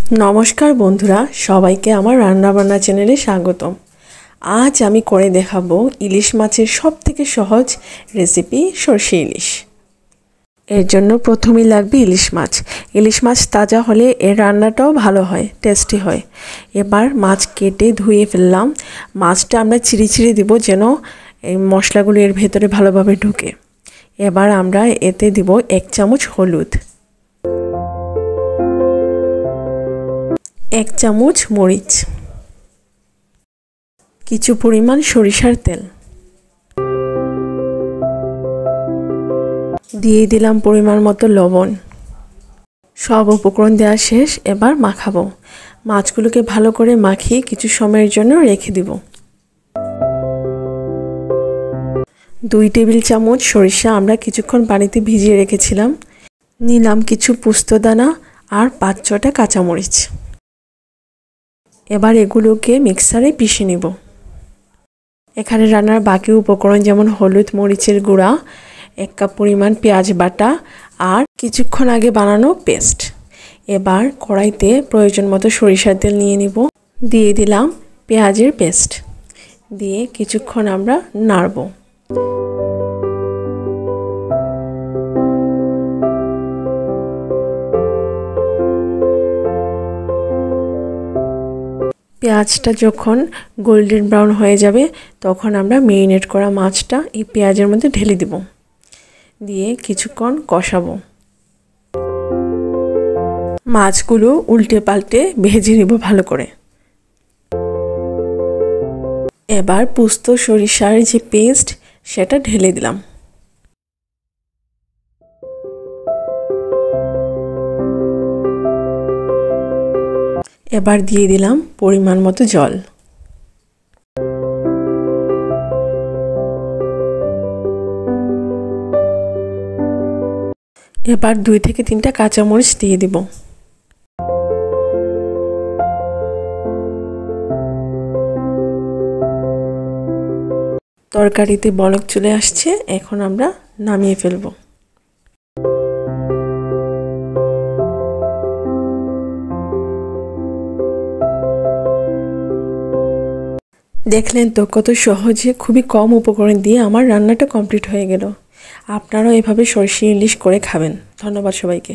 নমস্কার বন্ধুরা, সবাইকে আমার রান্নাবান্না চ্যানেলে স্বাগতম। আজ আমি করে দেখাবো ইলিশ মাছের সবথেকে সহজ রেসিপি সরষে ইলিশ। এর জন্য প্রথমেই লাগবে ইলিশ মাছ। ইলিশ মাছ তাজা হলে এর রান্নাটাও ভালো হয়, টেস্টি হয়। এবার মাছ কেটে ধুয়ে ফেললাম। মাছটা আমরা চিড়ে দিব যেন এই মশলাগুলো এর ভেতরে ভালোভাবে ঢুকে। এবার আমরা এতে দিব 1 চামচ হলুদ, 1 চামচ মরিচ, কিছু পরিমাণ সরিষার তেল, দিয়ে দিলাম পরিমাণ মতো লবণ। সব উপকরণ দেওয়া শেষ, এবার মাখাবো। মাছগুলোকে ভালো করে মাখিয়ে কিছু সময়ের জন্য রেখে দিব। 2 টেবিল চামচ সরিষা আমরা কিছুক্ষণ পানিতে ভিজিয়ে রেখেছিলাম। নিলাম কিছু পোস্তদানা আর 5-6টা কাঁচামরিচ। এবার এগুলোকে মিক্সারে পিষে নিব। এখানে রান্নার বাকি উপকরণ যেমন হলুদ, মরিচের গুঁড়া, 1 কাপ পরিমাণ পেঁয়াজ বাটা আর কিছুক্ষণ আগে বানানো পেস্ট। এবার কড়াইতে প্রয়োজন মতো সরিষার তেল নিয়ে নিব। দিয়ে দিলাম পেঁয়াজের পেস্ট, দিয়ে কিছুক্ষণ আমরা নাড়ব। পেঁয়াজটা যখন গোল্ডেন ব্রাউন হয়ে যাবে তখন আমরা মেরিনেট করা মাছটা এই পেঁয়াজের মধ্যে ঢেলে দিব, দিয়ে কিছুক্ষণ কষাবো। মাছগুলো উল্টে পাল্টে ভেজে নিব ভালো করে। এবার পোস্ত সরিষার যে পেস্ট সেটা ঢেলে দিলাম। এবার দিয়ে দিলাম পরিমাণ মতো জল। এবার 2 থেকে 3টা কাঁচামরিচ দিয়ে দিব। তরকারিতে বলক চলে আসছে, এখন আমরা নামিয়ে ফেলব। দেখলেন তো কত সহজে খুবই কম উপকরণ দিয়ে আমার রান্নাটা কমপ্লিট হয়ে গেল। আপনারাও এভাবে সরষে ইলিশ করে খাবেন। ধন্যবাদ সবাইকে।